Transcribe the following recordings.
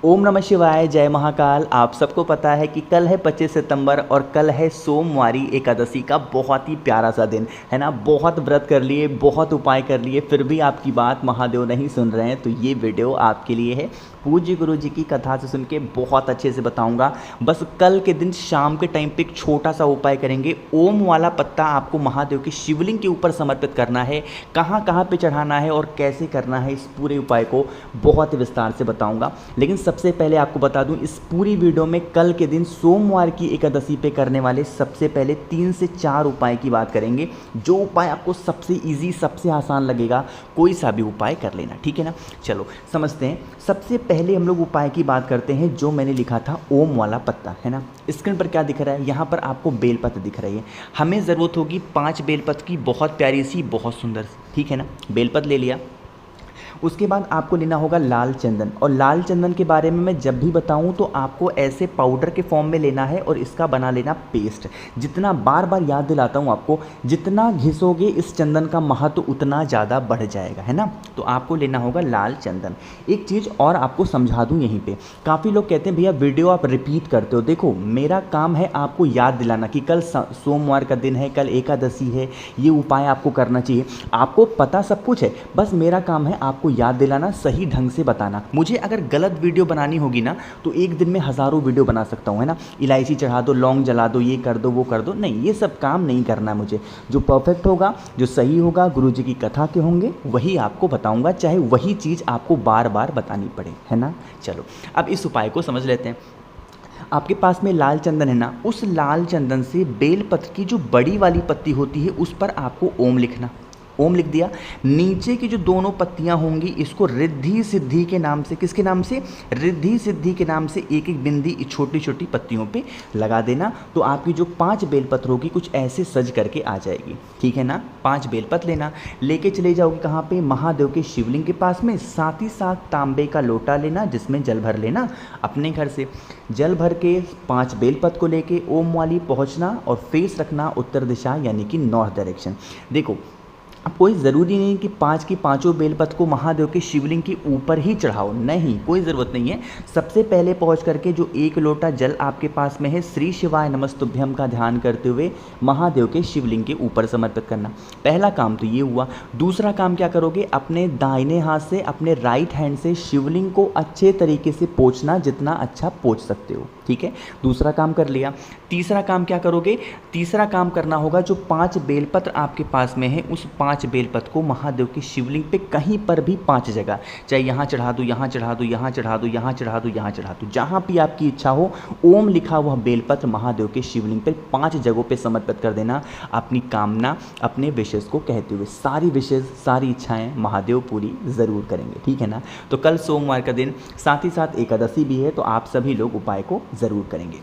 ओम नमः शिवाय, जय महाकाल। आप सबको पता है कि कल है 25 सितंबर और कल है सोमवारी एकादशी का बहुत ही प्यारा सा दिन है ना। बहुत व्रत कर लिए, बहुत उपाय कर लिए, फिर भी आपकी बात महादेव नहीं सुन रहे हैं, तो ये वीडियो आपके लिए है। पूज्य गुरु जी की कथा से सुन के बहुत अच्छे से बताऊंगा। बस कल के दिन शाम के टाइम पे एक छोटा सा उपाय करेंगे। ओम वाला पत्ता आपको महादेव के शिवलिंग के ऊपर समर्पित करना है। कहाँ कहाँ पे चढ़ाना है और कैसे करना है, इस पूरे उपाय को बहुत विस्तार से बताऊंगा। लेकिन सबसे पहले आपको बता दूं, इस पूरी वीडियो में कल के दिन सोमवार की एकादशी पे करने वाले सबसे पहले 3 से 4 उपाय की बात करेंगे। जो उपाय आपको सबसे ईजी, सबसे आसान लगेगा, कोई सा भी उपाय कर लेना, ठीक है ना। चलो समझते हैं। सबसे पहले हम लोग उपाय की बात करते हैं, जो मैंने लिखा था ओम वाला पत्ता, है ना। स्क्रीन पर क्या दिख रहा है, यहाँ पर आपको बेलपत्र दिख रही है। हमें ज़रूरत होगी 5 बेलपत्र की, बहुत प्यारी सी, बहुत सुंदर सी, ठीक है ना। बेलपत्र ले लिया। उसके बाद आपको लेना होगा लाल चंदन, और लाल चंदन के बारे में मैं जब भी बताऊं तो आपको ऐसे पाउडर के फॉर्म में लेना है और इसका बना लेना पेस्ट। जितना बार बार याद दिलाता हूं आपको, जितना घिसोगे इस चंदन का महत्व उतना ज़्यादा बढ़ जाएगा, है ना। तो आपको लेना होगा लाल चंदन। एक चीज़ और आपको समझा दूँ यहीं पर, काफ़ी लोग कहते हैं भैया वीडियो आप रिपीट करते हो। देखो, मेरा काम है आपको याद दिलाना कि कल सोमवार का दिन है, कल एकादशी है, ये उपाय आपको करना चाहिए। आपको पता सब कुछ है, बस मेरा काम है आपको याद दिलाना, सही ढंग से बताना। मुझे अगर गलत वीडियो बनानी होगी ना, तो एक दिन में हज़ारों वीडियो बना सकता हूँ, है ना। इलायची चढ़ा दो, लौंग जला दो, ये कर दो, वो कर दो, नहीं, ये सब काम नहीं करना मुझे। जो परफेक्ट होगा, जो सही होगा, गुरु जी की कथा के होंगे, वही आपको बताऊँगा, चाहे वही चीज़ आपको बार बार बतानी पड़े, है ना। चलो अब इस उपाय को समझ लेते हैं। आपके पास में लाल चंदन है ना, उस लाल चंदन से बेलपत्र की जो बड़ी वाली पत्ती होती है उस पर आपको ओम लिखना। ओम लिख दिया। नीचे की जो दोनों पत्तियां होंगी, इसको रिद्धि सिद्धि के नाम से, किसके नाम से, रिद्धि सिद्धि के नाम से एक एक बिंदी छोटी छोटी पत्तियों पे लगा देना। तो आपकी जो 5 बेलपत्र होगी कुछ ऐसे सज करके आ जाएगी, ठीक है ना। 5 बेलपत्र लेना, लेके चले जाओगे कहाँ पे, महादेव के शिवलिंग के पास में। साथ ही साथ तांबे का लोटा लेना जिसमें जल भर लेना अपने घर से। जल भर के 5 बेलपत्र को लेके ओम वाली पहुँचना और फेस रखना उत्तर दिशा, यानी कि नॉर्थ डायरेक्शन। देखो, अब कोई ज़रूरी नहीं कि 5 की पाँचों बेलपत्र को महादेव के शिवलिंग के ऊपर ही चढ़ाओ, नहीं, कोई ज़रूरत नहीं है। सबसे पहले पहुंच करके जो 1 लोटा जल आपके पास में है, श्री शिवाय नमस्तुभ्यम का ध्यान करते हुए महादेव के शिवलिंग के ऊपर समर्पित करना। पहला काम तो ये हुआ। दूसरा काम क्या करोगे, अपने दाहिने हाथ से, अपने राइट हैंड से शिवलिंग को अच्छे तरीके से पोंछना, जितना अच्छा पोंछ सकते हो, ठीक है। दूसरा काम कर लिया। तीसरा काम क्या करोगे, तीसरा काम करना होगा, जो 5 बेलपत्र आपके पास में है, उस 5 बेलपत्र को महादेव के शिवलिंग पे कहीं पर भी 5 जगह, चाहे यहाँ चढ़ा दो, यहाँ चढ़ा दो, यहाँ चढ़ा दो, यहाँ चढ़ा दो, यहाँ चढ़ा दो, जहाँ भी आपकी इच्छा हो, ओम लिखा हुआ बेलपत्र महादेव के शिवलिंग पे 5 जगहों पे समर्पित कर देना, अपनी कामना, अपने विशेष को कहते हुए। सारी विशेष, सारी इच्छाएं महादेव पूरी ज़रूर करेंगे, ठीक है ना। तो कल सोमवार का दिन, साथ ही साथ एकादशी भी है, तो आप सभी लोग उपाय को ज़रूर करेंगे।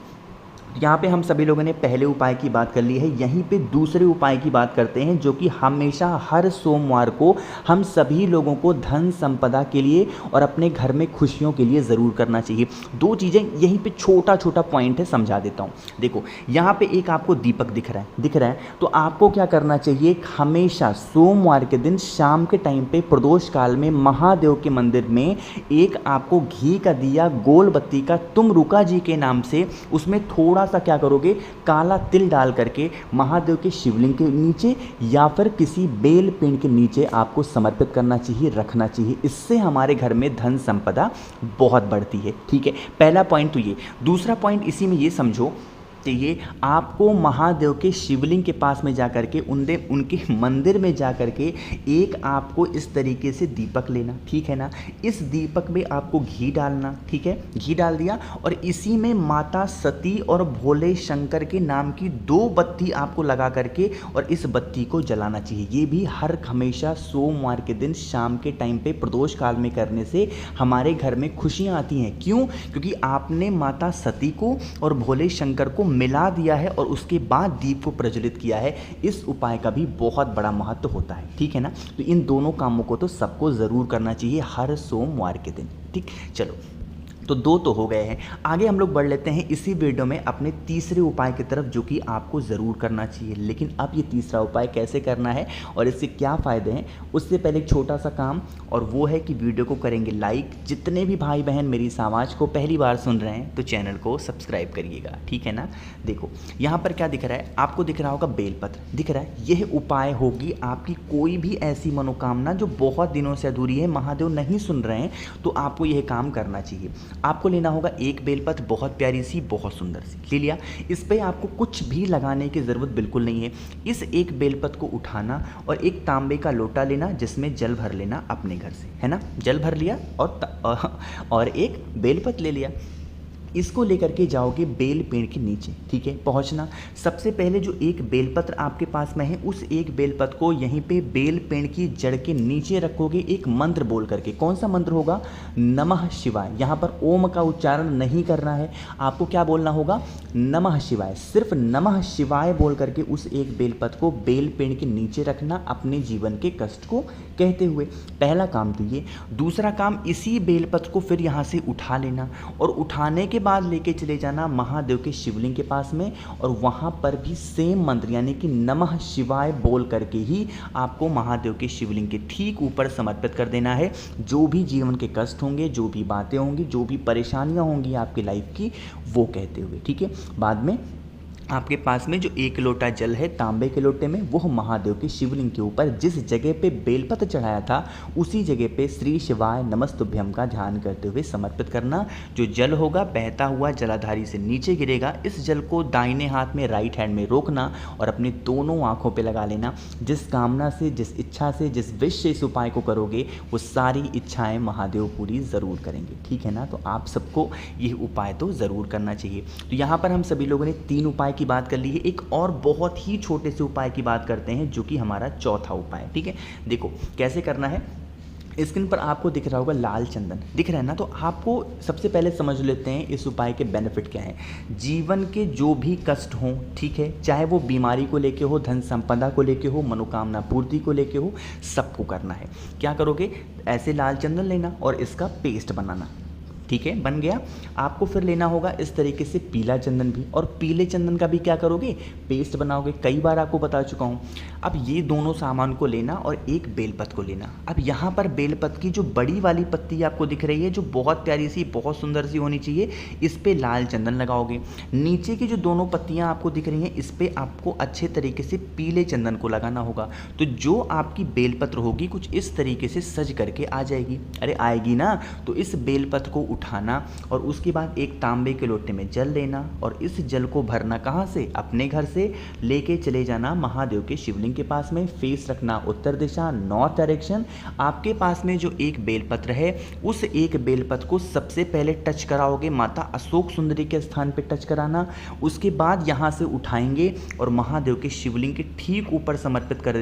यहाँ पे हम सभी लोगों ने पहले उपाय की बात कर ली है। यहीं पे दूसरे उपाय की बात करते हैं, जो कि हमेशा हर सोमवार को हम सभी लोगों को धन संपदा के लिए और अपने घर में खुशियों के लिए ज़रूर करना चाहिए। 2 चीज़ें यहीं पे, छोटा छोटा पॉइंट है, समझा देता हूँ। देखो, यहाँ पे एक आपको दीपक दिख रहा है, तो आपको क्या करना चाहिए, हमेशा सोमवार के दिन शाम के टाइम पे प्रदोष काल में महादेव के मंदिर में एक आपको घी का दिया, गोल बत्ती का, तुम रुका जी के नाम से, उसमें थोड़ा सा क्या करोगे, काला तिल डाल करके महादेव के शिवलिंग के नीचे या फिर किसी बेल पेड़ के नीचे आपको समर्पित करना चाहिए, रखना चाहिए। इससे हमारे घर में धन संपदा बहुत बढ़ती है, ठीक है। पहला पॉइंट तो ये। दूसरा पॉइंट इसी में ये समझो, चाहिए आपको महादेव के शिवलिंग के पास में जाकर के, उनके मंदिर में जाकर के एक आपको इस तरीके से दीपक लेना, ठीक है ना। इस दीपक में आपको घी डालना, ठीक है, घी डाल दिया, और इसी में माता सती और भोले शंकर के नाम की 2 बत्ती आपको लगा करके और इस बत्ती को जलाना चाहिए। ये भी हमेशा सोमवार के दिन शाम के टाइम पे प्रदोष काल में करने से हमारे घर में खुशियाँ आती हैं। क्यों? क्योंकि आपने माता सती को और भोले शंकर को मिला दिया है और उसके बाद दीप को प्रज्वलित किया है। इस उपाय का भी बहुत बड़ा महत्व होता है, ठीक है ना। तो इन दोनों कामों को तो सबको ज़रूर करना चाहिए हर सोमवार के दिन, ठीक। चलो तो 2 तो हो गए हैं। आगे हम लोग बढ़ लेते हैं इसी वीडियो में अपने तीसरे उपाय की तरफ, जो कि आपको ज़रूर करना चाहिए। लेकिन अब ये तीसरा उपाय कैसे करना है और इससे क्या फ़ायदे हैं, उससे पहले एक छोटा सा काम, और वो है कि वीडियो को करेंगे लाइक। जितने भी भाई बहन मेरी इस आवाज़ को पहली बार सुन रहे हैं तो चैनल को सब्सक्राइब करिएगा, ठीक है ना। देखो यहाँ पर क्या दिख रहा है, आपको दिख रहा होगा बेलपत्र दिख रहा है। यह उपाय होगी आपकी कोई भी ऐसी मनोकामना जो बहुत दिनों से अधूरी है, महादेव नहीं सुन रहे हैं, तो आपको यह काम करना चाहिए। आपको लेना होगा एक बेलपत्र, बहुत प्यारी सी, बहुत सुंदर सी, ले लिया। इस पर आपको कुछ भी लगाने की ज़रूरत बिल्कुल नहीं है। इस एक बेलपत्र को उठाना और एक तांबे का लोटा लेना जिसमें जल भर लेना अपने घर से, है ना। जल भर लिया और एक बेलपत्र ले लिया। इसको लेकर के जाओगे बेल पेड़ के नीचे, ठीक है। पहुंचना, सबसे पहले जो एक बेलपत्र आपके पास में है, उस एक बेलपत्र को यहीं पे बेल पेड़ की जड़ के नीचे रखोगे, एक मंत्र बोल करके। कौन सा मंत्र होगा? नमः शिवाय। यहाँ पर ओम का उच्चारण नहीं करना है, आपको क्या बोलना होगा? नमः शिवाय। सिर्फ नमः शिवाय बोल करके उस एक बेलपत्र को बेल पेड़ के नीचे रखना, अपने जीवन के कष्ट को कहते हुए। पहला काम तो ये। दूसरा काम, इसी बेलपत्र को फिर यहाँ से उठा लेना और उठाने के बाद लेके चले जाना महादेव के शिवलिंग के पास में, और वहाँ पर भी सेम मंत्र यानी कि नमः शिवाय बोल करके ही आपको महादेव के शिवलिंग के ठीक ऊपर समर्पित कर देना है। जो भी जीवन के कष्ट होंगे, जो भी बातें होंगी, जो भी परेशानियाँ होंगी आपकी लाइफ की, वो कहते हुए, ठीक है। बाद में आपके पास में जो एक लोटा जल है तांबे के लोटे में, वो महादेव के शिवलिंग के ऊपर जिस जगह पे बेलपत्र चढ़ाया था उसी जगह पे श्री शिवाय नमस्तुभ्यम का ध्यान करते हुए समर्पित करना। जो जल होगा बहता हुआ जलाधारी से नीचे गिरेगा। इस जल को दाहिने हाथ में, राइट हैंड में रोकना और अपनी दोनों आंखों पे लगा लेना। जिस कामना से, जिस इच्छा से, जिस विश से इस उपाय को करोगे, वो सारी इच्छाएँ महादेव पूरी ज़रूर करेंगे, ठीक है ना। तो आप सबको यह उपाय तो ज़रूर करना चाहिए। तो यहाँ पर हम सभी लोगों ने 3 उपाय की बात कर ली है। एक और बहुत ही छोटे से उपाय की बात करते हैं, जो कि हमारा चौथा उपाय है, ठीक है। देखो कैसे करना है। स्क्रीन पर आपको दिख रहा होगा लाल चंदन, दिख रहा है ना। तो आपको सबसे पहले समझ लेते हैं इस उपाय के बेनिफिट क्या है। जीवन के जो भी कष्ट हों, ठीक है, चाहे वो बीमारी को लेके हो, धन संपदा को लेके हो, मनोकामना पूर्ति को लेके हो, सबको करना है। क्या करोगे? ऐसे लाल चंदन लेना और इसका पेस्ट बनाना, ठीक है, बन गया। आपको फिर लेना होगा इस तरीके से पीला चंदन भी, और पीले चंदन का भी क्या करोगे? पेस्ट बनाओगे। कई बार आपको बता चुका हूँ। अब ये दोनों सामान को लेना और एक बेलपत्र को लेना। अब यहाँ पर बेलपत्र की जो बड़ी वाली पत्ती आपको दिख रही है, जो बहुत प्यारी सी, बहुत सुंदर सी होनी चाहिए, इस पर लाल चंदन लगाओगे। नीचे की जो दोनों पत्तियाँ आपको दिख रही हैं, इस पर आपको अच्छे तरीके से पीले चंदन को लगाना होगा। तो जो आपकी बेलपत्र होगी कुछ इस तरीके से सज करके आ जाएगी। अरे आएगी ना। तो इस बेलपत्र को उठाना और उसके बाद एक तांबे के लोटे में जल लेना और इस जल को भरना कहाँ से? अपने घर से लेके चले जाना महादेव के शिवलिंग के पास में। फेस रखना उत्तर दिशा, नॉर्थ डायरेक्शन। आपके पास में जो एक बेलपत्र है, उस एक बेलपत्र को सबसे पहले टच कराओगे, माता अशोक सुंदरी के स्थान पे टच कराना। उसके बाद यहाँ से उठाएंगे और महादेव के शिवलिंग के ठीक ऊपर समर्पित कर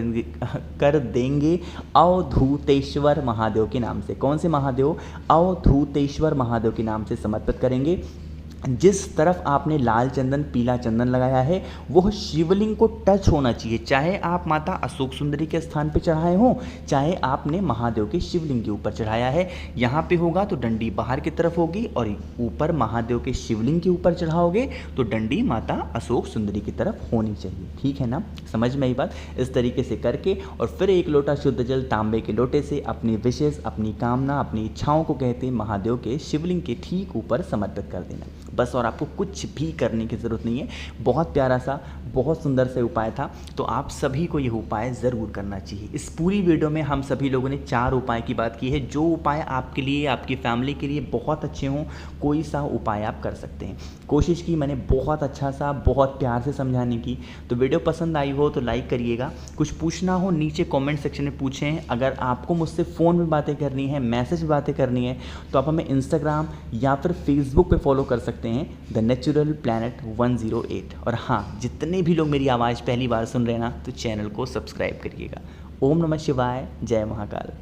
देंगे अवधूतेश्वर महादेव के नाम से। कौन से महादेव? अवधूतेश्वर महादेव के नाम से समर्पित करेंगे। जिस तरफ आपने लाल चंदन, पीला चंदन लगाया है, वह शिवलिंग को टच होना चाहिए। चाहे आप माता अशोक सुंदरी के स्थान पे चढ़ाए हो, चाहे आपने महादेव के शिवलिंग के ऊपर चढ़ाया है। यहाँ पे होगा तो डंडी बाहर की तरफ होगी, और ऊपर महादेव के शिवलिंग के ऊपर चढ़ाओगे तो डंडी माता अशोक सुंदरी की तरफ होनी चाहिए, ठीक है ना। समझ में आई बात? इस तरीके से करके और फिर एक लोटा शुद्ध जल तांबे के लोटे से अपनी विशेष, अपनी कामना, अपनी इच्छाओं को कहते महादेव के शिवलिंग के ठीक ऊपर समर्पित कर देना बस। और आपको कुछ भी करने की ज़रूरत नहीं है। बहुत प्यारा सा, बहुत सुंदर सा उपाय था। तो आप सभी को यह उपाय ज़रूर करना चाहिए। इस पूरी वीडियो में हम सभी लोगों ने 4 उपाय की बात की है। जो उपाय आपके लिए, आपकी फैमिली के लिए बहुत अच्छे हों, कोई सा उपाय आप कर सकते हैं। कोशिश की मैंने बहुत अच्छा सा, बहुत प्यार से समझाने की। तो वीडियो पसंद आई हो तो लाइक करिएगा। कुछ पूछना हो नीचे कमेंट सेक्शन में पूछें। अगर आपको मुझसे फ़ोन में बातें करनी है, मैसेज बातें करनी है, तो आप हमें इंस्टाग्राम या फिर फेसबुक पे फॉलो कर सकते हैं, द नेचुरल प्लैनेट 108। और हाँ, जितने भी लोग मेरी आवाज़ पहली बार सुन रहे हैं ना, तो चैनल को सब्सक्राइब करिएगा। ओम नमः शिवाय, जय महाकाल।